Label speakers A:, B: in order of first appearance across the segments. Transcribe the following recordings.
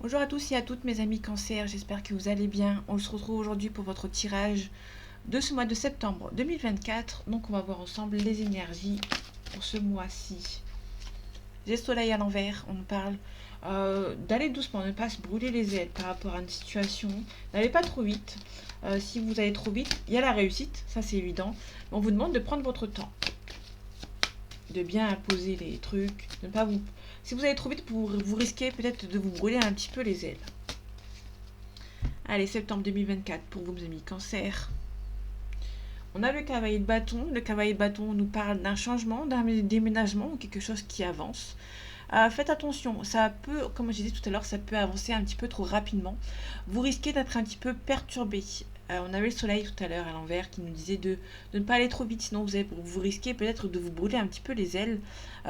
A: Bonjour à tous et à toutes mes amis Cancer, j'espère que vous allez bien. On se retrouve aujourd'hui pour votre tirage de ce mois de septembre 2024. Donc on va voir ensemble les énergies pour ce mois-ci. Les soleils à l'envers, on nous parle d'aller doucement, ne pas se brûler les ailes par rapport à une situation. N'allez pas trop vite. Si vous allez trop vite, il y a la réussite, ça c'est évident. On vous demande de prendre votre temps, de bien imposer les trucs, de ne pas vous... Si vous allez trop vite, vous risquez peut-être de vous brûler un petit peu les ailes. Allez, septembre 2024 pour vous, mes amis Cancer. On a le cavalier de bâton. Le cavalier de bâton nous parle d'un changement, d'un déménagement ou quelque chose qui avance. Faites attention, ça peut, comme je disais tout à l'heure, ça peut avancer un petit peu trop rapidement. Vous risquez d'être un petit peu perturbé. On avait le soleil tout à l'heure à l'envers qui nous disait de ne pas aller trop vite, sinon vous risquez peut-être de vous brûler un petit peu les ailes.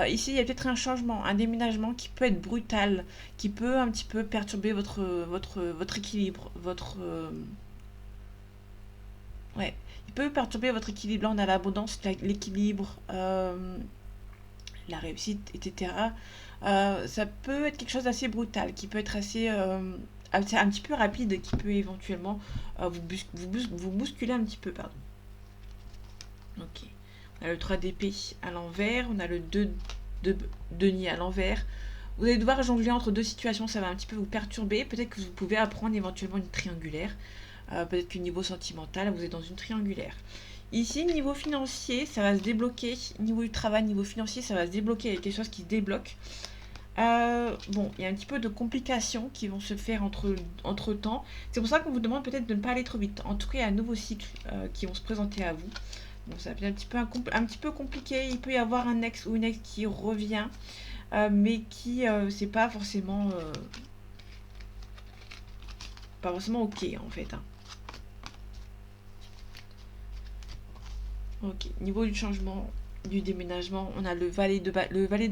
A: Ici, il y a peut-être un changement, un déménagement qui peut être brutal, qui peut un petit peu perturber votre équilibre, ouais, il peut perturber votre équilibre. Là, on a l'abondance, l'équilibre, la réussite, etc. Ça peut être quelque chose d'assez brutal, qui peut être assez un petit peu rapide, qui peut éventuellement vous bousculer un petit peu, pardon. Ok. On a le 3 d'épée à l'envers, on a le 2 de denier à l'envers. Vous allez devoir jongler entre deux situations, ça va un petit peu vous perturber. Peut-être que vous pouvez apprendre éventuellement une triangulaire. Peut-être qu'au niveau sentimental, vous êtes dans une triangulaire. Ici, niveau financier, ça va se débloquer. Niveau du travail, niveau financier, ça va se débloquer. Il y a quelque chose qui se débloque. Bon, il y a un petit peu de complications qui vont se faire entre temps. C'est pour ça qu'on vous demande peut-être de ne pas aller trop vite. En tout cas, il y a un nouveau cycle qui vont se présenter à vous. Bon, ça va être un petit peu compliqué. Il peut y avoir un ex ou une ex qui revient, mais qui c'est pas forcément ok en fait. Hein. Ok. Niveau du changement, du déménagement, on a le valet de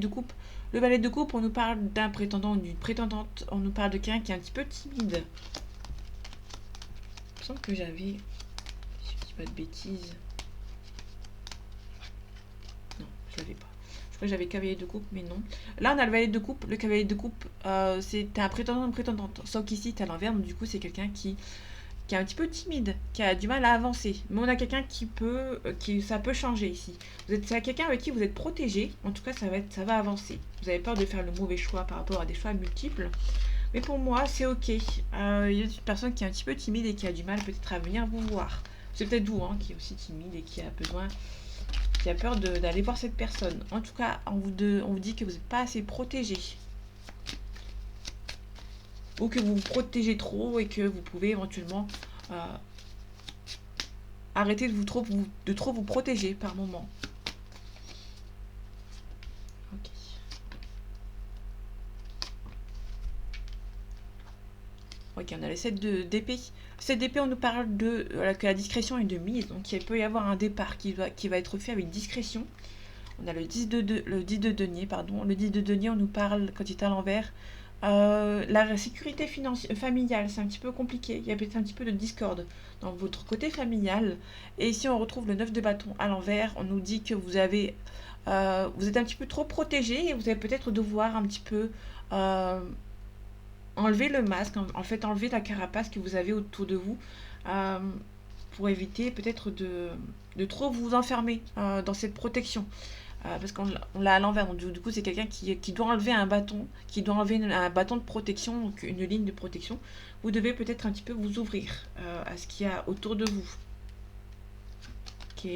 A: coupe. Le valet de coupe, on nous parle d'un prétendant ou d'une prétendante. On nous parle de quelqu'un qui est un petit peu timide. Il me semble que j'avais, si je dis pas de bêtises. Non, je l'avais pas. Je crois que j'avais cavalier de coupe, mais non. Là, on a le valet de coupe. Le cavalier de coupe, c'est un prétendant ou une prétendante. Sauf qu'ici, c'est à l'envers, donc du coup, c'est quelqu'un qui est un petit peu timide, qui a du mal à avancer. Mais on a quelqu'un ça peut changer ici. C'est quelqu'un avec qui vous êtes protégé. En tout cas, ça va avancer. Vous avez peur de faire le mauvais choix par rapport à des choix multiples. Mais pour moi, c'est ok. Il y a une personne qui est un petit peu timide et qui a du mal peut-être à venir vous voir. C'est peut-être vous qui est aussi timide et qui a peur d'aller voir cette personne. En tout cas, on vous dit que vous n'êtes pas assez protégé. Ou que vous vous protégez trop et que vous pouvez éventuellement arrêter de trop vous protéger par moment. Ok. Ok, on a les 7 d'épée. 7 d'épée, on nous parle que la discrétion est de mise, donc il peut y avoir un départ qui va être fait avec discrétion. On a le 10 de denier, pardon. Le 10 de denier, on nous parle, quand il est à l'envers, la sécurité familiale, c'est un petit peu compliqué. Il y a peut-être un petit peu de discorde dans votre côté familial. Et ici, on retrouve le 9 de bâton à l'envers. On nous dit que vous êtes un petit peu trop protégé et vous allez peut-être devoir un petit peu enlever le masque, en fait enlever la carapace que vous avez autour de vous euh, pour éviter peut-être de trop vous enfermer dans cette protection. Parce qu'on l'a à l'envers, donc du coup c'est quelqu'un qui doit enlever un bâton, un bâton de protection, donc une ligne de protection. Vous devez peut-être un petit peu vous ouvrir à ce qu'il y a autour de vous. Ok.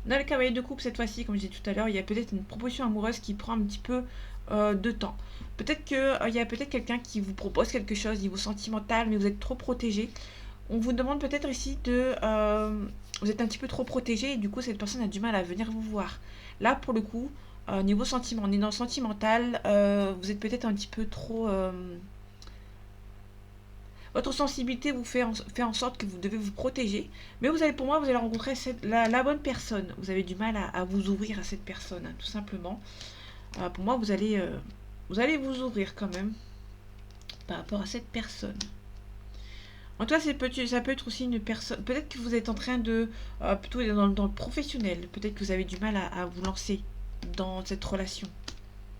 A: On a le cavalier de coupe cette fois-ci, comme je disais tout à l'heure, il y a peut-être une proposition amoureuse qui prend un petit peu de temps. Peut-être qu'il y a peut-être quelqu'un qui vous propose quelque chose niveau sentimental, mais vous êtes trop protégé. On vous demande peut-être ici vous êtes un petit peu trop protégé et du coup cette personne a du mal à venir vous voir. Là pour le coup, niveau sentiment, on est dans le sentimental, vous êtes peut-être un petit peu trop... votre sensibilité vous fait en sorte que vous devez vous protéger. Mais pour moi, vous allez rencontrer la bonne personne. Vous avez du mal à vous ouvrir à cette personne, tout simplement. Pour moi, vous allez vous ouvrir quand même par rapport à cette personne. En tout cas, ça peut être aussi une personne. Peut-être que vous êtes en train de. Plutôt dans le professionnel. Peut-être que vous avez du mal à vous lancer dans cette relation.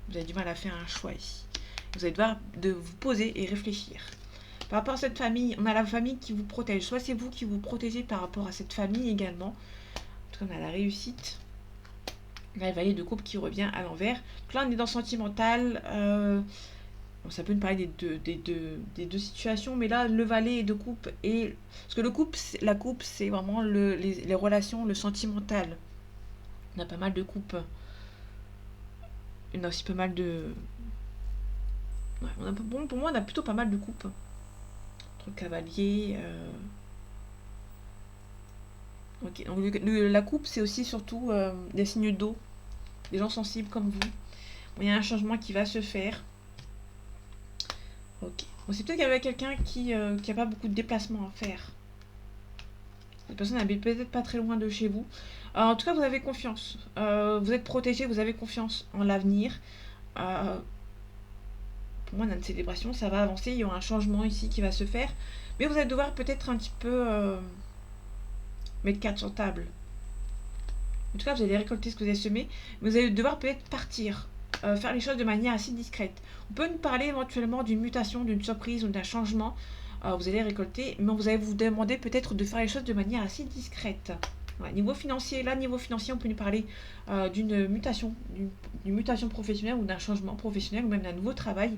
A: Vous avez du mal à faire un choix ici. Vous allez devoir vous poser et réfléchir. Par rapport à cette famille, on a la famille qui vous protège. Soit c'est vous qui vous protégez par rapport à cette famille également. En tout cas, on a la réussite. La valet de coupe qui revient à l'envers. Donc là, on est dans sentimental. Bon, ça peut nous parler des deux situations, mais là, le valet de coupe et... Parce que la coupe, c'est vraiment les relations, le sentimental. On a pas mal de coupes. On a aussi pas mal de... Ouais, pour moi, on a plutôt pas mal de coupes. Entre cavalier... Ok, donc la coupe, c'est aussi surtout des signes d'eau. Des gens sensibles comme vous. Bon, il y a un changement qui va se faire. Ok. Bon, c'est peut-être qu'il y avait quelqu'un qui a pas beaucoup de déplacements à faire. Cette personne habite peut-être pas très loin de chez vous. En tout cas, vous avez confiance. Vous êtes protégé, vous avez confiance en l'avenir. Pour moi, on a une célébration, ça va avancer. Il y aura un changement ici qui va se faire. Mais vous allez devoir peut-être un petit peu mettre carte sur table. En tout cas, vous allez récolter ce que vous avez semé. Mais vous allez devoir peut-être partir. Faire les choses de manière assez discrète. On peut nous parler éventuellement d'une mutation, d'une surprise ou d'un changement. Vous allez récolter, mais vous allez vous demander peut-être de faire les choses de manière assez discrète. Ouais, niveau financier, on peut nous parler d'une mutation professionnelle ou d'un changement professionnel ou même d'un nouveau travail.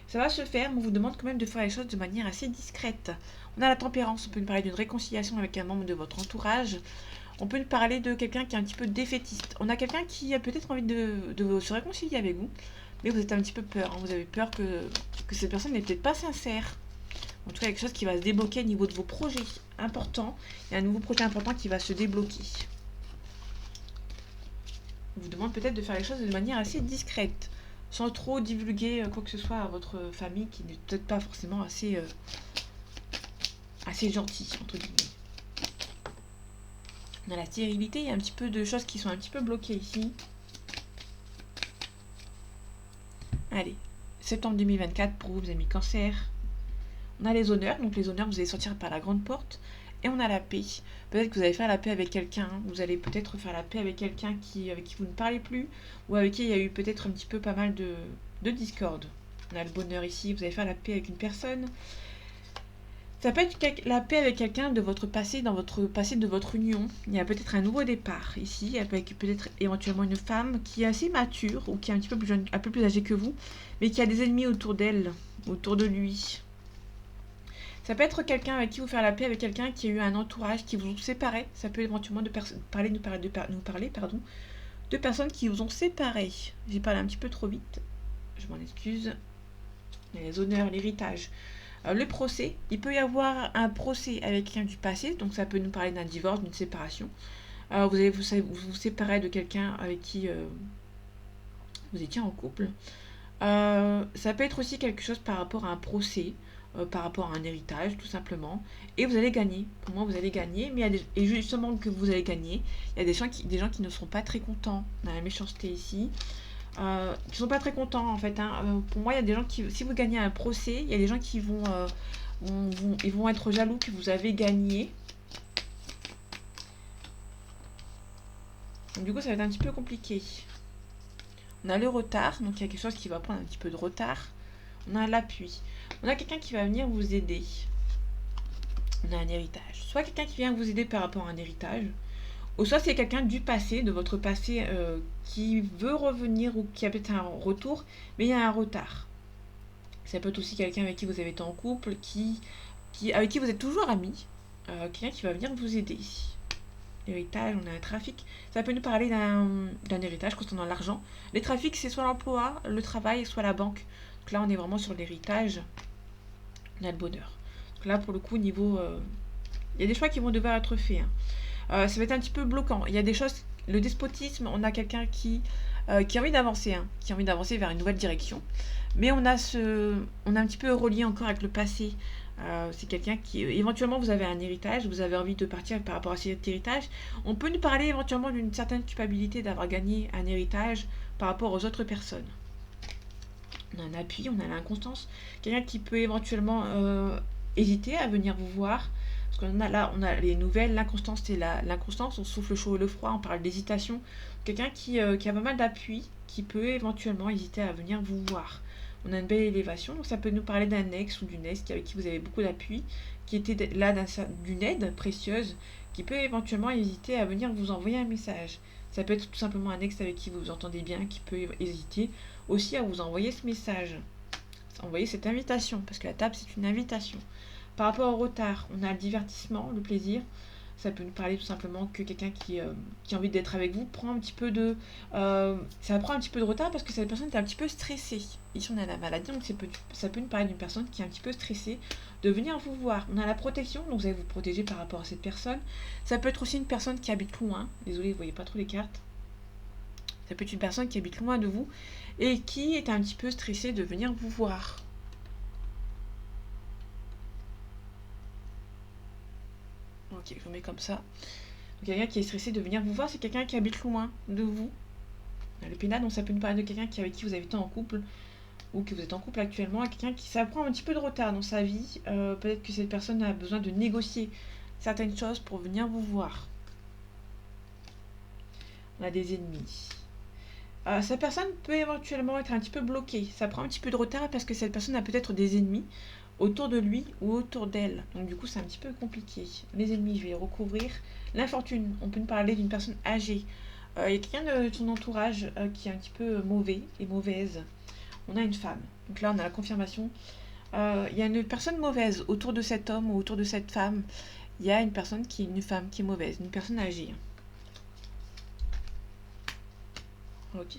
A: Ça va se faire, mais on vous demande quand même de faire les choses de manière assez discrète. On a la tempérance, on peut nous parler d'une réconciliation avec un membre de votre entourage. On peut nous parler de quelqu'un qui est un petit peu défaitiste. On a quelqu'un qui a peut-être envie de se réconcilier avec vous, mais vous êtes un petit peu peur. Hein. Vous avez peur que cette personne n'est peut-être pas sincère. En tout cas, quelque chose qui va se débloquer au niveau de vos projets importants. Il y a un nouveau projet important qui va se débloquer. On vous demande peut-être de faire les choses de manière assez discrète, sans trop divulguer quoi que ce soit à votre famille qui n'est peut-être pas forcément assez gentille, entre guillemets. On a la stérilité, il y a un petit peu de choses qui sont un petit peu bloquées ici. Allez, septembre 2024 pour vous amis Cancer. On a les honneurs, donc les honneurs vous allez sortir par la grande porte. Et on a la paix. Peut-être que vous allez faire la paix avec quelqu'un. Vous allez peut-être faire la paix avec quelqu'un avec qui vous ne parlez plus. Ou avec qui il y a eu peut-être un petit peu pas mal de discorde. On a le bonheur ici, vous allez faire la paix avec une personne. Ça peut être la paix avec quelqu'un de votre passé, dans votre passé de votre union. Il y a peut-être un nouveau départ ici, avec peut-être éventuellement une femme qui est assez mature ou qui est un petit peu plus jeune, un peu plus âgée que vous, mais qui a des ennemis autour d'elle, autour de lui. Ça peut être quelqu'un avec qui vous faire la paix, avec quelqu'un qui a eu un entourage qui vous ont séparé. Ça peut éventuellement nous parler de personnes qui vous ont séparé. J'ai parlé un petit peu trop vite. Je m'en excuse. Les honneurs, l'héritage. Le procès, il peut y avoir un procès avec quelqu'un du passé, donc ça peut nous parler d'un divorce, d'une séparation. Vous allez vous séparer de quelqu'un avec qui vous étiez en couple. Ça peut être aussi quelque chose par rapport à un procès, par rapport à un héritage, tout simplement. Et vous allez gagner. Pour moi, vous allez gagner, mais et justement que vous allez gagner, il y a des gens qui ne seront pas très contents. On a la méchanceté ici. Qui sont pas très contents en fait. Hein. Pour moi, il y a des gens qui, si vous gagnez un procès, il y a des gens qui ils vont être jaloux que vous avez gagné. Donc, du coup, ça va être un petit peu compliqué. On a le retard, donc il y a quelque chose qui va prendre un petit peu de retard. On a l'appui. On a quelqu'un qui va venir vous aider. On a un héritage. Soit quelqu'un qui vient vous aider par rapport à un héritage. Ou soit c'est quelqu'un du passé, de votre passé, qui veut revenir ou qui a peut-être un retour, mais il y a un retard. Ça peut être aussi quelqu'un avec qui vous avez été en couple, avec qui vous êtes toujours amis, quelqu'un qui va venir vous aider. L'héritage, on a un trafic. Ça peut nous parler d'un héritage concernant l'argent. Les trafics, c'est soit l'emploi, le travail, soit la banque. Donc là, on est vraiment sur l'héritage. On a le bonheur. Donc là, pour le coup, niveau... il y a des choix qui vont devoir être faits. Hein. Ça va être un petit peu bloquant. Il y a des choses, le despotisme, on a quelqu'un qui a envie d'avancer, hein, qui a envie d'avancer vers une nouvelle direction. Mais on a un petit peu relié encore avec le passé. C'est quelqu'un qui, éventuellement, vous avez un héritage, vous avez envie de partir par rapport à cet héritage. On peut nous parler éventuellement d'une certaine culpabilité d'avoir gagné un héritage par rapport aux autres personnes. On a un appui, on a l'inconstance. Quelqu'un qui peut éventuellement hésiter à venir vous voir. Parce qu'on on a les nouvelles, l'inconstance, c'est l'inconstance, on souffle le chaud et le froid, on parle d'hésitation. Quelqu'un qui a pas mal d'appui, qui peut éventuellement hésiter à venir vous voir. On a une belle élévation, donc ça peut nous parler d'un ex ou d'une ex avec qui vous avez beaucoup d'appui, qui était là d'une aide précieuse, qui peut éventuellement hésiter à venir vous envoyer un message. Ça peut être tout simplement un ex avec qui vous vous entendez bien, qui peut hésiter aussi à vous envoyer ce message, envoyer cette invitation, parce que la table c'est une invitation. Par rapport au retard, on a le divertissement, le plaisir. Ça peut nous parler tout simplement que quelqu'un qui a envie d'être avec vous prend un petit peu de... ça prend un petit peu de retard parce que cette personne est un petit peu stressée. Ici on a la maladie, donc ça peut nous parler d'une personne qui est un petit peu stressée de venir vous voir. On a la protection, donc vous allez vous protéger par rapport à cette personne. Ça peut être aussi une personne qui habite loin. Désolée, vous voyez pas trop les cartes. Ça peut être une personne qui habite loin de vous et qui est un petit peu stressée de venir vous voir. Ok, je vous mets comme ça. Donc, quelqu'un qui est stressé de venir vous voir, c'est quelqu'un qui habite loin de vous. Le pénal, donc ça peut nous parler de quelqu'un avec qui vous habitez en couple ou que vous êtes en couple actuellement, et quelqu'un qui ça prend un petit peu de retard dans sa vie. Peut-être que cette personne a besoin de négocier certaines choses pour venir vous voir. On a des ennemis. Cette personne peut éventuellement être un petit peu bloquée. Ça prend un petit peu de retard parce que cette personne a peut-être des ennemis autour de lui ou autour d'elle. Donc du coup, c'est un petit peu compliqué. Les ennemis, je vais les recouvrir. L'infortune, on peut nous parler d'une personne âgée. Il y a quelqu'un de son entourage qui est un petit peu mauvais et mauvaise. On a une femme. Donc là, on a la confirmation. Il y a une personne mauvaise autour de cet homme ou autour de cette femme. Il y a une personne qui est une femme qui est mauvaise, une personne âgée. Ok.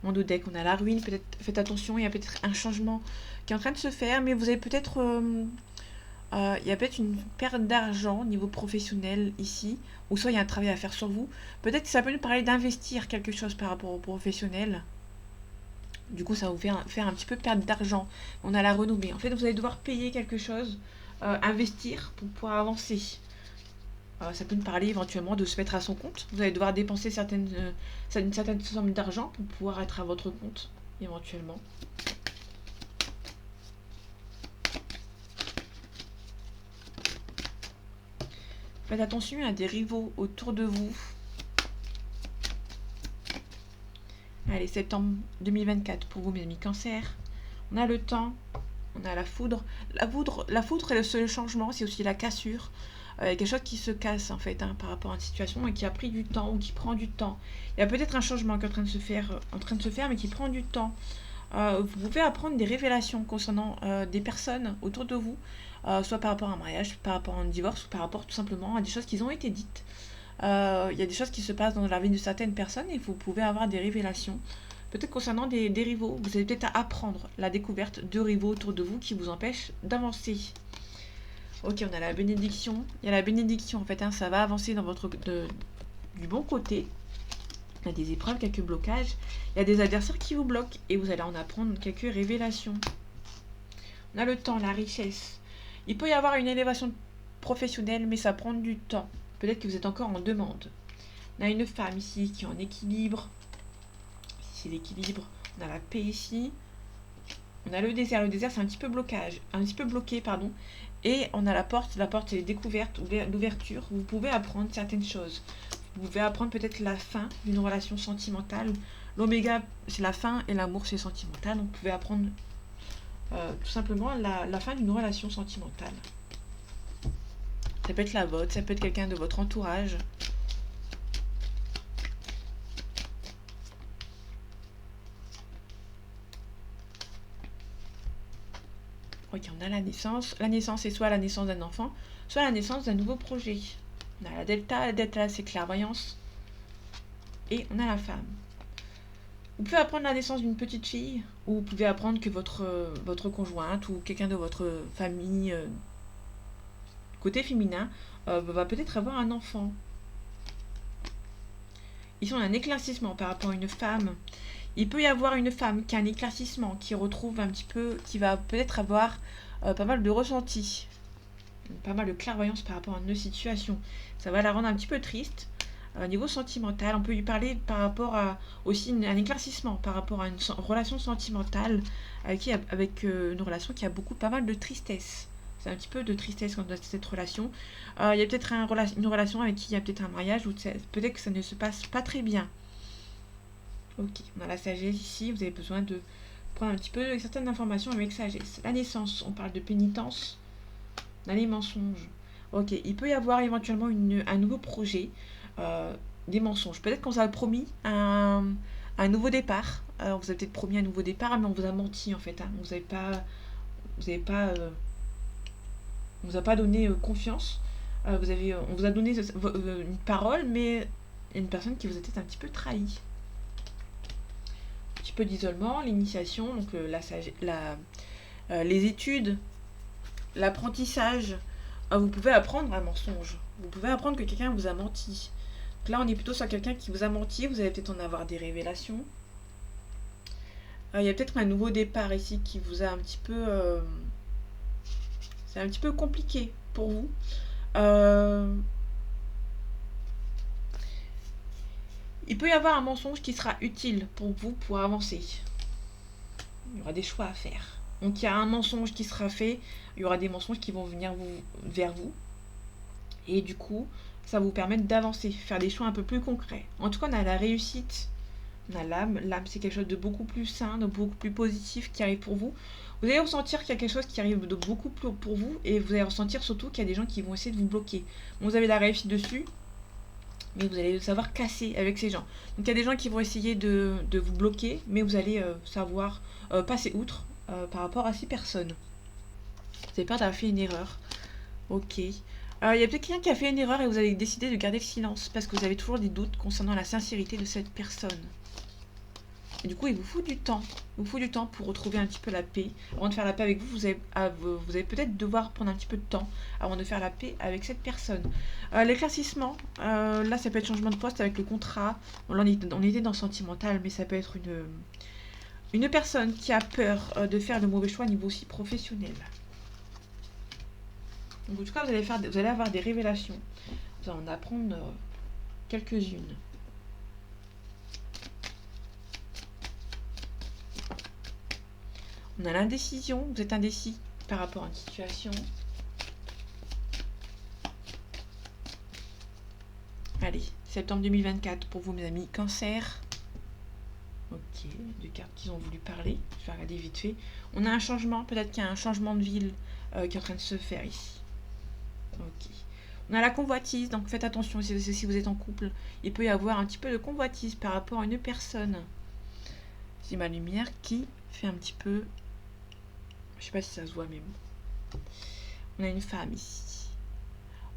A: Monde deck, on a la ruine, peut-être faites attention, il y a peut-être un changement qui est en train de se faire, mais vous avez peut-être il y a peut-être une perte d'argent au niveau professionnel ici, ou soit il y a un travail à faire sur vous. Peut-être que ça peut nous parler d'investir quelque chose par rapport au professionnel. Du coup, ça va vous faire un petit peu perdre d'argent. On a la renommée. En fait, vous allez devoir payer quelque chose, investir pour pouvoir avancer. Ça peut nous parler éventuellement de se mettre à son compte. Vous allez devoir dépenser une certaine somme d'argent pour pouvoir être à votre compte, éventuellement. Faites attention à des rivaux autour de vous. Allez, septembre 2024 pour vous, mes amis Cancer. On a le temps, on a la foudre. La foudre est le seul changement, c'est aussi la cassure. Quelque chose qui se casse en fait par rapport à une situation et qui a pris du temps ou qui prend du temps. Il y a peut-être un changement qui est en train de se faire mais qui prend du temps. Vous pouvez apprendre des révélations concernant des personnes autour de vous, soit par rapport à un mariage, par rapport à un divorce ou par rapport tout simplement à des choses qui ont été dites. Il y a des choses qui se passent dans la vie de certaines personnes et vous pouvez avoir des révélations. Peut-être concernant des rivaux, vous avez peut-être à apprendre la découverte de rivaux autour de vous qui vous empêchent d'avancer. Ok, on a la bénédiction. Il y a la bénédiction en fait, ça va avancer dans du bon côté. Il y a des épreuves, quelques blocages. Il y a des adversaires qui vous bloquent et vous allez en apprendre quelques révélations. On a le temps, la richesse. Il peut y avoir une élévation professionnelle, mais ça prend du temps. Peut-être que vous êtes encore en demande. On a une femme ici qui est en équilibre. Ici, c'est l'équilibre. On a la paix ici. On a le désert. Le désert, c'est un petit peu bloqué, pardon. Et on a la porte. La porte est découverte, l'ouverture. Vous pouvez apprendre certaines choses. Vous pouvez apprendre peut-être la fin d'une relation sentimentale. L'oméga, c'est la fin et l'amour, c'est sentimental. Donc, vous pouvez apprendre tout simplement la fin d'une relation sentimentale. Ça peut être la vôtre, ça peut être quelqu'un de votre entourage. Ok, on a la naissance. La naissance, c'est soit la naissance d'un enfant, soit la naissance d'un nouveau projet. On a la delta. La delta, c'est clairvoyance. Et on a la femme. Vous pouvez apprendre la naissance d'une petite fille, ou vous pouvez apprendre que votre conjointe ou quelqu'un de votre famille, côté féminin, va peut-être avoir un enfant. Ici, on a un éclaircissement par rapport à une femme. Il peut y avoir une femme qui a un éclaircissement, qui retrouve un petit peu, qui va peut-être avoir pas mal de ressentis, pas mal de clairvoyance par rapport à une situation. Ça va la rendre un petit peu triste. Au niveau sentimental, on peut lui parler par rapport à aussi un éclaircissement par rapport à une relation sentimentale avec une relation qui a pas mal de tristesse. C'est un petit peu de tristesse dans cette relation. Il y a peut-être une relation avec qui il y a peut-être un mariage ou peut-être que ça ne se passe pas très bien. Ok, on a la sagesse ici. Vous avez besoin de Prendre un petit peu certaines informations avec sagesse. La naissance, on parle de pénitence. Dans les mensonges. Ok, il peut y avoir éventuellement un nouveau projet, des mensonges. Peut-être qu'on vous a promis un nouveau départ. On vous a peut-être promis un nouveau départ, mais on vous a menti en fait. Hein. Vous avez pas, on vous a pas donné confiance. On vous a donné une parole, mais il y a une personne qui vous a peut-être un petit peu trahi. Un petit peu d'isolement, l'initiation, donc les études, l'apprentissage. Vous pouvez apprendre un mensonge. Vous pouvez apprendre que quelqu'un vous a menti. Donc là, on est plutôt sur quelqu'un qui vous a menti. Vous allez peut-être en avoir des révélations. Il y a peut-être un nouveau départ ici qui vous a un petit peu... c'est un petit peu compliqué pour vous. Il peut y avoir un mensonge qui sera utile pour vous pour avancer. Il y aura des choix à faire. Donc il y a un mensonge qui sera fait, il y aura des mensonges qui vont venir vers vous. Et du coup, ça va vous permettre d'avancer, faire des choix un peu plus concrets. En tout cas, on a la réussite, on a l'âme. L'âme, c'est quelque chose de beaucoup plus sain, de beaucoup plus positif qui arrive pour vous. Vous allez ressentir qu'il y a quelque chose qui arrive de beaucoup plus pour vous, et vous allez ressentir surtout qu'il y a des gens qui vont essayer de vous bloquer. Bon, vous avez la réussite dessus, mais vous allez savoir casser avec ces gens. Donc il y a des gens qui vont essayer de vous bloquer, mais vous allez savoir passer outre par rapport à ces personnes. Vous avez peur d'avoir fait une erreur. Ok. Il y a peut-être quelqu'un qui a fait une erreur et vous avez décidé de garder le silence parce que vous avez toujours des doutes concernant la sincérité de cette personne. Et du coup, il vous faut du temps. Il vous faut du temps pour retrouver un petit peu la paix. Avant de faire la paix avec vous, vous allez peut-être devoir prendre un petit peu de temps avant de faire la paix avec cette personne. L'éclaircissement, là, ça peut être changement de poste avec le contrat. Bon, là, on était dans le sentimental, mais ça peut être une personne qui a peur de faire le mauvais choix au niveau aussi professionnel. Donc, en tout cas, vous allez avoir des révélations. Vous allez en apprendre quelques-unes. On a l'indécision. Vous êtes indécis par rapport à une situation. Allez, septembre 2024 pour vous, mes amis. Cancer. Ok, deux cartes qu'ils ont voulu parler. Je vais regarder vite fait. On a un changement. Peut-être qu'il y a un changement de ville qui est en train de se faire ici. Ok. On a la convoitise, donc faites attention si vous êtes en couple. Il peut y avoir un petit peu de convoitise par rapport à une personne. C'est ma lumière qui fait un petit peu... Je sais pas si ça se voit, mais bon. On a une femme ici.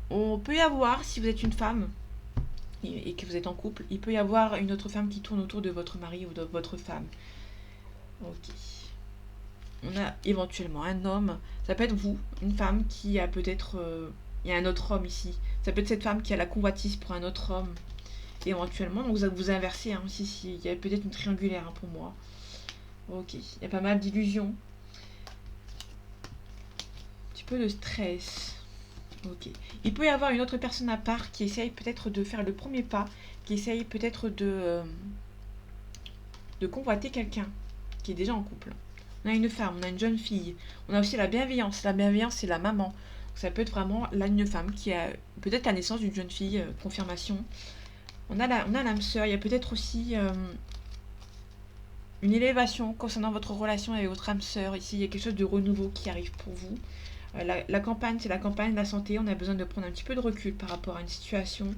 A: On peut y avoir, si vous êtes une femme et que vous êtes en couple, il peut y avoir une autre femme qui tourne autour de votre mari ou de votre femme. Ok. On a éventuellement un homme. Ça peut être vous, une femme qui a peut-être... il y a un autre homme ici. Ça peut être cette femme qui a la convoitise pour un autre homme. Et éventuellement, donc vous inversez. Hein, il y a peut-être une triangulaire pour moi. Ok. Il y a pas mal d'illusions. Un petit peu de stress. Ok. Il peut y avoir une autre personne à part qui essaye peut-être de faire le premier pas. Qui essaye peut-être de convoiter quelqu'un qui est déjà en couple. On a une femme, on a une jeune fille. On a aussi la bienveillance. La bienveillance, c'est la maman. Ça peut être vraiment là une femme qui a peut-être la naissance d'une jeune fille, confirmation. On a l'âme sœur. Il y a peut-être aussi une élévation concernant votre relation avec votre âme sœur. Ici, il y a quelque chose de renouveau qui arrive pour vous. La campagne, c'est la campagne, la santé. On a besoin de prendre un petit peu de recul par rapport à une situation.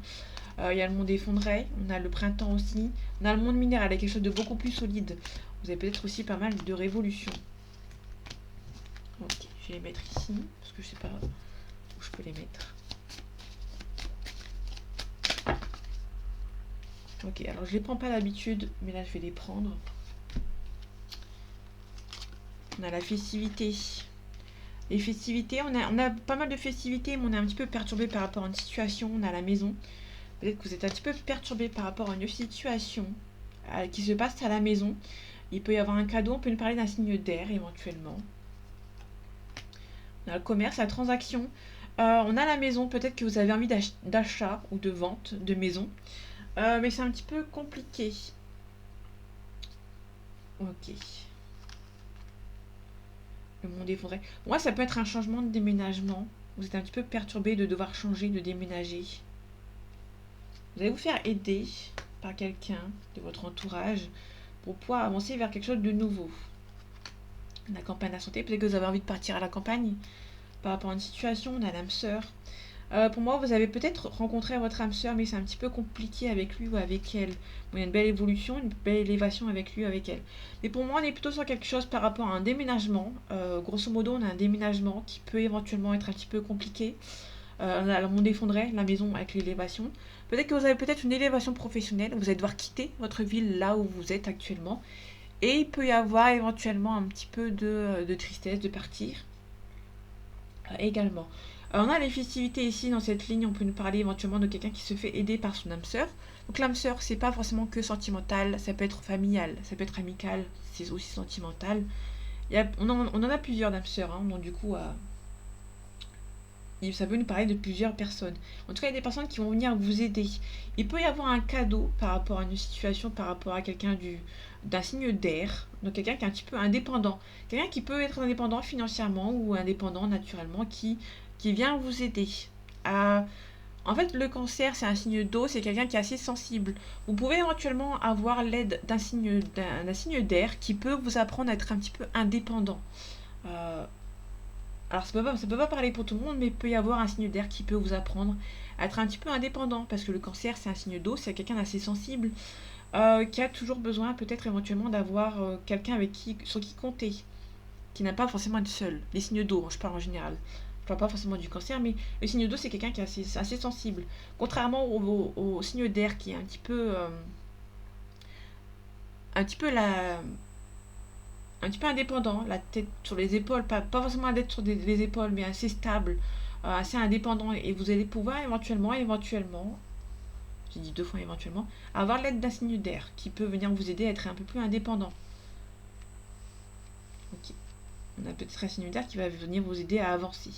A: Il y a le monde effondré. On a le printemps aussi. On a le monde minéral, avec quelque chose de beaucoup plus solide. Vous avez peut-être aussi pas mal de révolutions. Ok, je vais les mettre ici, parce que je sais pas où je peux les mettre. Ok, alors je les prends pas d'habitude, mais là je vais les prendre. On a la festivité. Les festivités, on a pas mal de festivités, mais on est un petit peu perturbé par rapport à une situation. On a la maison. Peut-être que vous êtes un petit peu perturbé par rapport à une situation qui se passe à la maison. Il peut y avoir un cadeau, on peut nous parler d'un signe d'air éventuellement. On a le commerce, la transaction. On a la maison, peut-être que vous avez envie d'achat ou de vente de maison. Mais c'est un petit peu compliqué. Ok. Le monde effondré. Moi, ça peut être un changement de déménagement. Vous êtes un petit peu perturbé de devoir changer, de déménager. Vous allez vous faire aider par quelqu'un de votre entourage pour pouvoir avancer vers quelque chose de nouveau. La campagne, la santé, peut-être que vous avez envie de partir à la campagne par rapport à une situation. On a l'âme sœur. Pour moi, vous avez peut-être rencontré votre âme sœur, mais c'est un petit peu compliqué avec lui ou avec elle. Bon, il y a une belle évolution, une belle élévation avec lui ou avec elle. Mais pour moi, on est plutôt sur quelque chose par rapport à un déménagement. Grosso modo, on a un déménagement qui peut éventuellement être un petit peu compliqué. On a le monde effondré, la maison avec l'élévation. Peut-être que vous avez peut-être une élévation professionnelle, vous allez devoir quitter votre ville là où vous êtes actuellement. Et il peut y avoir éventuellement un petit peu de tristesse de partir également. On a les festivités ici dans cette ligne, on peut nous parler éventuellement de quelqu'un qui se fait aider par son âme sœur. Donc l'âme sœur, c'est pas forcément que sentimental, ça peut être familial, ça peut être amical, c'est aussi sentimental. On en a plusieurs d'âmes sœurs, hein, donc du coup, ça peut nous parler de plusieurs personnes. En tout cas, il y a des personnes qui vont venir vous aider. Il peut y avoir un cadeau par rapport à une situation, par rapport à quelqu'un d'un signe d'air, donc quelqu'un qui est un petit peu indépendant. Quelqu'un qui peut être indépendant financièrement ou indépendant naturellement, qui vient vous aider. En fait, le cancer, c'est un signe d'eau, c'est quelqu'un qui est assez sensible. Vous pouvez éventuellement avoir l'aide d'un signe d'air qui peut vous apprendre à être un petit peu indépendant. Alors, ça peut pas parler pour tout le monde, mais il peut y avoir un signe d'air qui peut vous apprendre à être un petit peu indépendant, parce que le cancer, c'est un signe d'eau, c'est quelqu'un d'assez sensible, qui a toujours besoin, peut-être éventuellement, d'avoir quelqu'un sur qui compter, qui n'a pas forcément à être seul. Les signes d'eau, je parle en général. Je parle pas forcément du cancer, mais le signe d'eau, c'est quelqu'un qui est assez sensible. Contrairement au signe d'air, qui est un petit peu un petit peu indépendant, la tête sur les épaules, pas forcément la tête sur les épaules, mais assez stable, assez indépendant, et vous allez pouvoir éventuellement, j'ai dit deux fois éventuellement, avoir l'aide d'un signe d'air qui peut venir vous aider à être un peu plus indépendant. Ok. On a peut-être un signe d'air qui va venir vous aider à avancer.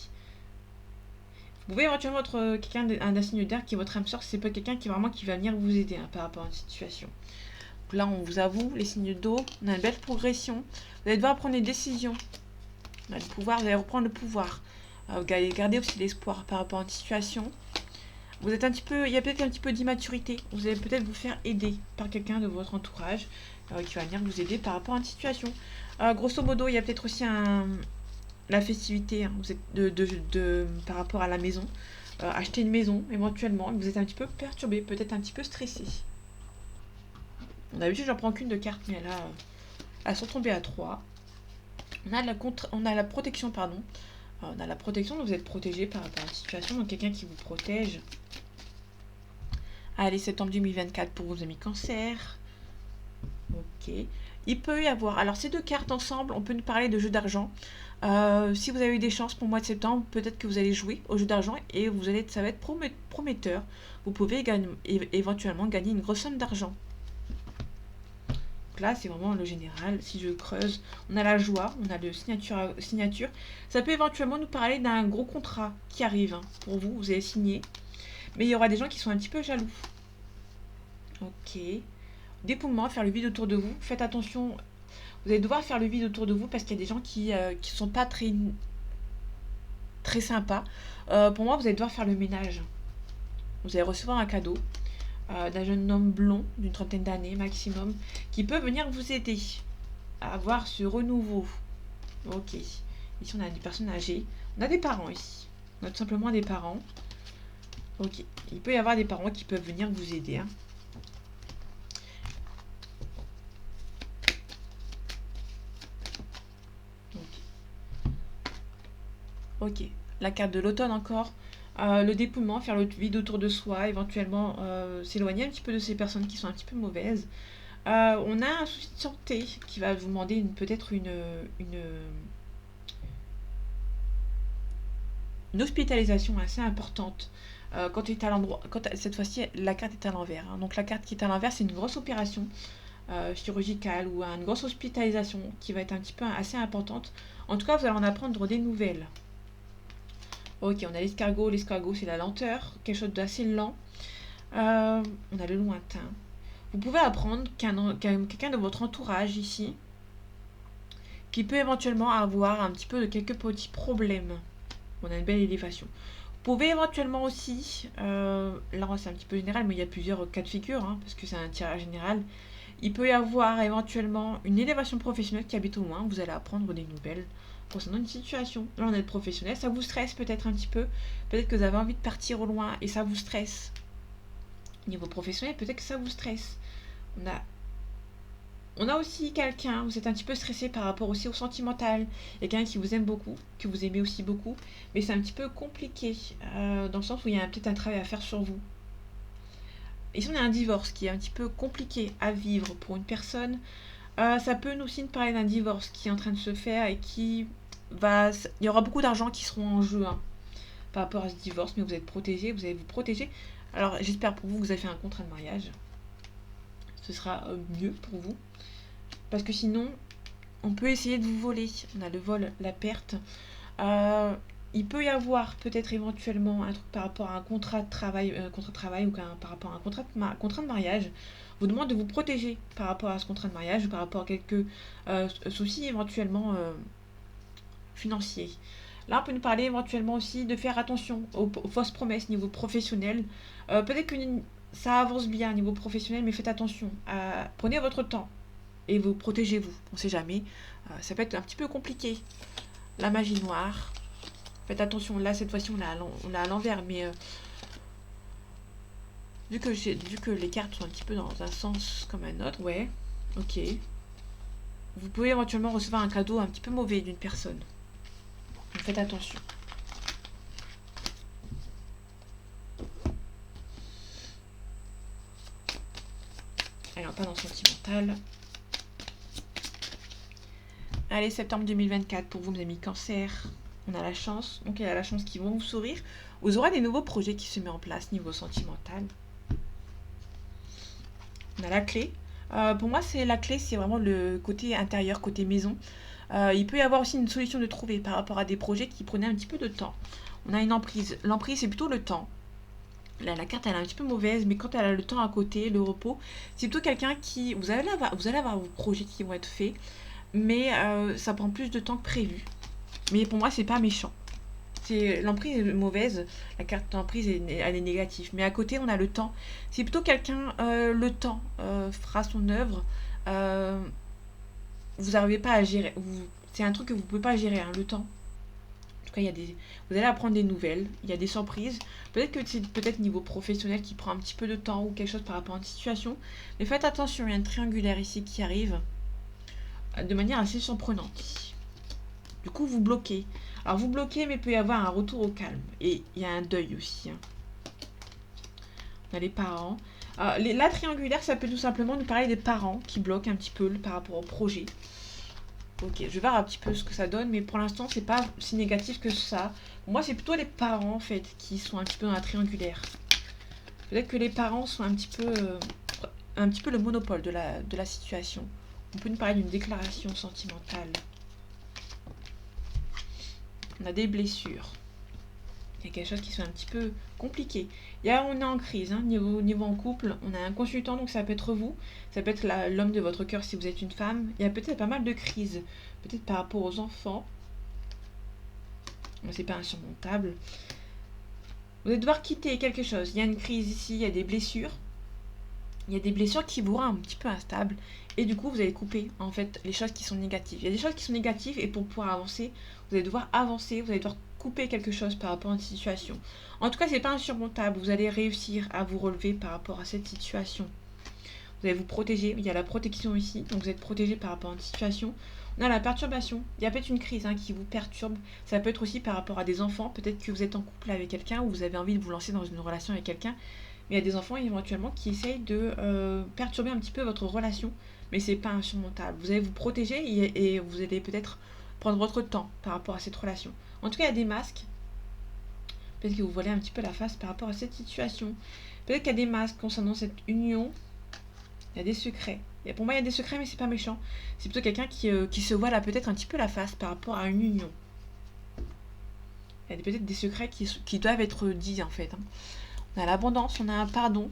A: Vous pouvez éventuellement être quelqu'un d'un signe d'air qui est votre âme sœur, c'est pas quelqu'un qui va venir vous aider par rapport à une situation. Donc là, on vous avoue, les signes d'eau, on a une belle progression. Vous allez devoir prendre des décisions. On a le pouvoir, vous allez reprendre le pouvoir. Vous allez garder aussi l'espoir par rapport à une situation. Il y a peut-être un petit peu d'immaturité. Vous allez peut-être vous faire aider par quelqu'un de votre entourage qui va venir vous aider par rapport à une situation. Grosso modo, il y a peut-être aussi la festivité, hein. Vous êtes par rapport à la maison. Acheter une maison, éventuellement. Vous êtes un petit peu perturbé, peut-être un petit peu stressé. D'habitude, j'en prends qu'une de carte, mais là, elles sont tombées à 3. On a la protection, pardon. On a la protection, donc vous êtes protégé par rapport à une situation, donc quelqu'un qui vous protège. Allez, septembre 2024 pour vos amis cancer. Ok. Il peut y avoir... Alors, ces deux cartes ensemble, on peut nous parler de jeu d'argent. Si vous avez eu des chances pour le mois de septembre, peut-être que vous allez jouer au jeu d'argent et ça va être prometteur. Vous pouvez éventuellement gagner une grosse somme d'argent. Là, c'est vraiment le général. Si je creuse, on a la joie, on a le signature. Ça peut éventuellement nous parler d'un gros contrat qui arrive, hein, pour vous. Vous allez signer. Mais il y aura des gens qui sont un petit peu jaloux. Ok. Dépouillement, faire le vide autour de vous. Faites attention. Vous allez devoir faire le vide autour de vous parce qu'il y a des gens qui sont pas très sympas. Pour moi, vous allez devoir faire le ménage. Vous allez recevoir un cadeau d'un jeune homme blond d'une trentaine d'années maximum qui peut venir vous aider à avoir ce renouveau. Ok. Ici, on a des personnes âgées. On a des parents ici. On a tout simplement des parents. Ok. Il peut y avoir des parents qui peuvent venir vous aider. Hein. Ok. La carte de l'automne encore. Le dépouillement, faire le vide autour de soi, éventuellement s'éloigner un petit peu de ces personnes qui sont un petit peu mauvaises. On a un souci de santé qui va vous demander peut-être une hospitalisation assez importante. Quand tu es à l'endroit, cette fois-ci, la carte est à l'envers. Hein. Donc la carte qui est à l'envers, c'est une grosse opération chirurgicale ou une grosse hospitalisation qui va être un petit peu assez importante. En tout cas, vous allez en apprendre des nouvelles. Ok, on a l'escargot. L'escargot, c'est la lenteur, quelque chose d'assez lent. On a le lointain. Vous pouvez apprendre quelqu'un de votre entourage ici, qui peut éventuellement avoir un petit peu de quelques petits problèmes. On a une belle élévation. Vous pouvez éventuellement aussi, là c'est un petit peu général, mais il y a plusieurs cas de figure, hein, parce que c'est un tirage général. Il peut y avoir éventuellement une élévation professionnelle qui habite au loin. Vous allez apprendre des nouvelles concernant une situation. Là, on est professionnel, ça vous stresse peut-être un petit peu. Peut-être que vous avez envie de partir au loin et ça vous stresse. Niveau professionnel, peut-être que ça vous stresse. On a aussi quelqu'un, vous êtes un petit peu stressé par rapport aussi au sentimental. Il y a quelqu'un qui vous aime beaucoup, que vous aimez aussi beaucoup, mais c'est un petit peu compliqué, dans le sens où il y a peut-être un travail à faire sur vous. Ici, on a un divorce qui est un petit peu compliqué à vivre pour une personne. Ça peut nous aussi nous parler d'un divorce qui est en train de se faire et qui va... Il y aura beaucoup d'argent qui seront en jeu hein, par rapport à ce divorce, mais vous êtes protégé, vous allez vous protéger. Alors, j'espère pour vous que vous avez fait un contrat de mariage. Ce sera mieux pour vous. Parce que sinon, on peut essayer de vous voler. On a le vol, la perte. Il peut y avoir peut-être éventuellement un truc par rapport à un contrat de travail, ou par rapport à un contrat de mariage. On vous demande de vous protéger par rapport à ce contrat de mariage ou par rapport à quelques soucis éventuellement financiers. Là, on peut nous parler éventuellement aussi de faire attention aux fausses promesses niveau professionnel. Peut-être que ça avance bien au niveau professionnel, mais faites attention. Prenez votre temps et vous protégez-vous. On ne sait jamais. Ça peut être un petit peu compliqué. La magie noire. Faites attention. Là, cette fois-ci, on l'a à l'envers. Mais vu que les cartes sont un petit peu dans un sens comme un autre, ouais, ok. Vous pouvez éventuellement recevoir un cadeau un petit peu mauvais d'une personne. Donc faites attention. Alors, pas dans le sentimental. Allez, septembre 2024, pour vous, mes amis cancer. On a la chance. Donc, il y a la chance qu'ils vont vous sourire. Vous aurez des nouveaux projets qui se mettent en place niveau sentimental. On a la clé. Pour moi, la clé, c'est vraiment le côté intérieur, côté maison. Il peut y avoir aussi une solution de trouver par rapport à des projets qui prenaient un petit peu de temps. On a une emprise. L'emprise, c'est plutôt le temps. Là, la carte, elle est un petit peu mauvaise, mais quand elle a le temps à côté, le repos, c'est plutôt quelqu'un qui... Vous allez avoir vos projets qui vont être faits, mais ça prend plus de temps que prévu. Mais pour moi, c'est pas méchant. L'emprise est mauvaise, la carte d'emprise elle est négative. Mais à côté, on a le temps. C'est plutôt quelqu'un, le temps fera son œuvre. Vous n'arrivez pas à gérer. C'est un truc que vous ne pouvez pas gérer, hein, le temps. En tout cas, vous allez apprendre des nouvelles. Il y a des surprises. Peut-être que c'est peut-être niveau professionnel qui prend un petit peu de temps ou quelque chose par rapport à une situation. Mais faites attention, il y a une triangulaire ici qui arrive de manière assez surprenante. Du coup, vous bloquez. Alors, vous bloquez, mais il peut y avoir un retour au calme. Et il y a un deuil aussi. Hein. On a les parents. La triangulaire, ça peut tout simplement nous parler des parents qui bloquent un petit peu par rapport au projet. Ok, je vais voir un petit peu ce que ça donne, mais pour l'instant, c'est pas si négatif que ça. Pour moi, c'est plutôt les parents, en fait, qui sont un petit peu dans la triangulaire. Peut-être que les parents sont un petit peu le monopole de la situation. On peut nous parler d'une déclaration sentimentale. On a des blessures. Il y a quelque chose qui soit un petit peu compliqué. On est en crise, hein, niveau en couple. On a un consultant, donc ça peut être vous. Ça peut être l'homme de votre cœur si vous êtes une femme. Il y a peut-être pas mal de crises. Peut-être par rapport aux enfants. C'est pas insurmontable. Vous allez devoir quitter quelque chose. Il y a une crise ici, il y a des blessures. Il y a des blessures qui vous rendent un petit peu instable. Et du coup, vous allez couper, en fait, les choses qui sont négatives. Il y a des choses qui sont négatives et pour pouvoir avancer, vous allez devoir avancer, vous allez devoir couper quelque chose par rapport à une situation. En tout cas, c'est pas insurmontable. Vous allez réussir à vous relever par rapport à cette situation. Vous allez vous protéger. Il y a la protection ici, donc vous êtes protégé par rapport à une situation. On a la perturbation. Il y a peut-être une crise hein, qui vous perturbe. Ça peut être aussi par rapport à des enfants. Peut-être que vous êtes en couple avec quelqu'un ou vous avez envie de vous lancer dans une relation avec quelqu'un. Mais il y a des enfants éventuellement qui essayent de perturber un petit peu votre relation. Mais c'est pas insurmontable. Vous allez vous protéger et vous allez peut-être prendre votre temps par rapport à cette relation. En tout cas, il y a des masques. Peut-être que vous voilez un petit peu la face par rapport à cette situation. Peut-être qu'il y a des masques concernant cette union. Il y a des secrets. Et pour moi, il y a des secrets, mais c'est pas méchant. C'est plutôt quelqu'un qui se voile peut-être un petit peu la face par rapport à une union. Il y a peut-être des secrets qui doivent être dits, en fait. Hein. On a l'abondance, on a un pardon,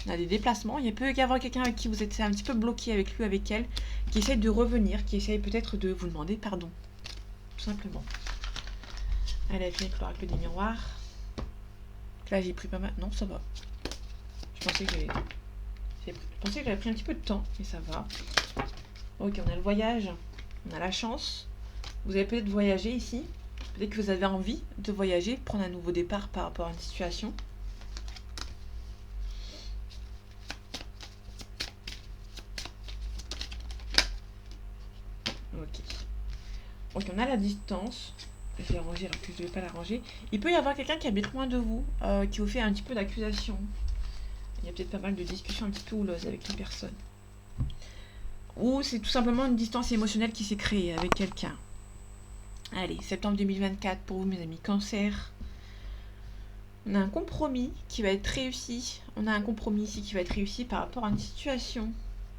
A: on a des déplacements. Il peut y avoir quelqu'un avec qui vous êtes un petit peu bloqué avec lui, avec elle, qui essaye de revenir, qui essaye peut-être de vous demander pardon. Tout simplement. Allez, elle finit avec le des miroirs. Là, j'ai pris pas mal. Non, ça va. Je pensais que j'allais... Je pensais que j'avais pris un petit peu de temps, mais ça va. Ok, on a le voyage, on a la chance. Vous allez peut-être voyager ici. Peut-être que vous avez envie de voyager, prendre un nouveau départ par rapport à une situation. Ok. Ok, on a la distance. Je vais ranger alors que je ne vais pas la ranger. Il peut y avoir quelqu'un qui habite loin de vous, qui vous fait un petit peu d'accusation. Il y a peut-être pas mal de discussions un petit peu houleuses avec une personne. Ou c'est tout simplement une distance émotionnelle qui s'est créée avec quelqu'un. Allez, septembre 2024 pour vous, mes amis Cancer. On a un compromis qui va être réussi. On a un compromis ici qui va être réussi par rapport à une situation.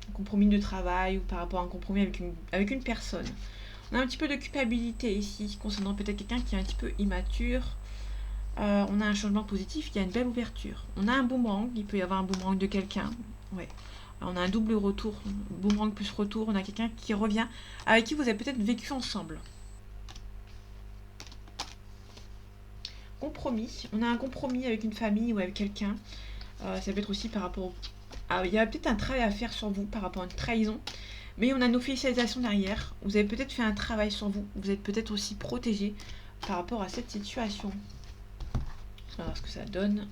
A: Un compromis de travail ou par rapport à un compromis avec une personne. On a un petit peu de culpabilité ici concernant peut-être quelqu'un qui est un petit peu immature. On a un changement positif, il y a une belle ouverture. On a un boomerang, il peut y avoir un boomerang de quelqu'un. Ouais. Alors, on a un double retour, boomerang plus retour. On a quelqu'un qui revient, avec qui vous avez peut-être vécu ensemble. Compromis. On a un compromis avec une famille ou avec quelqu'un. Ça peut être aussi par rapport il y a peut-être un travail à faire sur vous par rapport à une trahison. Mais on a une officialisation derrière. Vous avez peut-être fait un travail sur vous. Vous êtes peut-être aussi protégé par rapport à cette situation. On va voir ce que ça donne.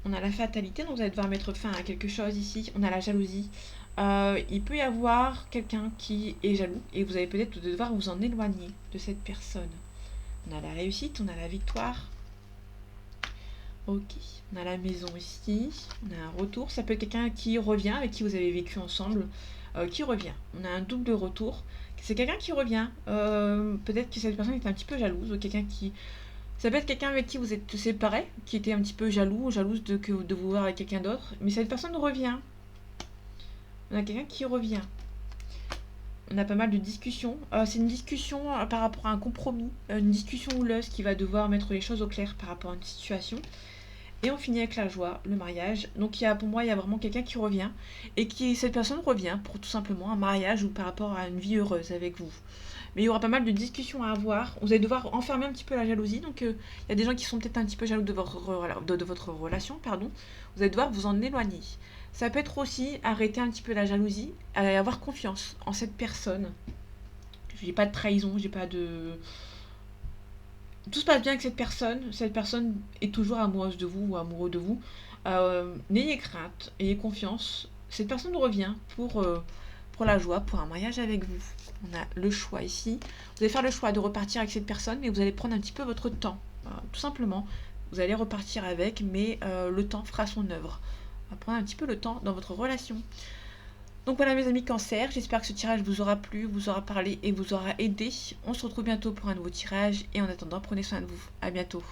A: On a la fatalité, donc vous allez devoir mettre fin à quelque chose ici. On a la jalousie. Il peut y avoir quelqu'un qui est jaloux et vous allez peut-être devoir vous en éloigner de cette personne. On a la réussite, on a la victoire. Ok, on a la maison ici, on a un retour. Ça peut être quelqu'un qui revient, avec qui vous avez vécu ensemble, qui revient. On a un double retour. C'est quelqu'un qui revient. Peut-être que cette personne est un petit peu jalouse ou quelqu'un qui... Ça peut être quelqu'un avec qui vous êtes séparés, qui était un petit peu jaloux ou jalouse de vous voir avec quelqu'un d'autre. Mais cette personne revient. On a quelqu'un qui revient. On a pas mal de discussions. C'est une discussion par rapport à un compromis. Une discussion houleuse qui va devoir mettre les choses au clair par rapport à une situation. Et on finit avec la joie, le mariage. Donc pour moi, il y a vraiment quelqu'un qui revient. Et cette personne revient pour tout simplement un mariage ou par rapport à une vie heureuse avec vous. Mais il y aura pas mal de discussions à avoir. Vous allez devoir enfermer un petit peu la jalousie. Donc il y a des gens qui sont peut-être un petit peu jaloux de votre relation. Pardon. Vous allez devoir vous en éloigner. Ça peut être aussi arrêter un petit peu la jalousie et avoir confiance en cette personne. J'ai pas de trahison, j'ai pas de... Tout se passe bien avec cette personne. Cette personne est toujours amoureuse de vous ou amoureux de vous. N'ayez crainte, ayez confiance. Cette personne revient pour la joie, pour un mariage avec vous. On a le choix ici. Vous allez faire le choix de repartir avec cette personne, mais vous allez prendre un petit peu votre temps. Tout simplement, vous allez repartir avec, mais le temps fera son œuvre. On va prendre un petit peu le temps dans votre relation. Donc voilà mes amis Cancer, j'espère que ce tirage vous aura plu, vous aura parlé et vous aura aidé. On se retrouve bientôt pour un nouveau tirage et en attendant, prenez soin de vous. À bientôt.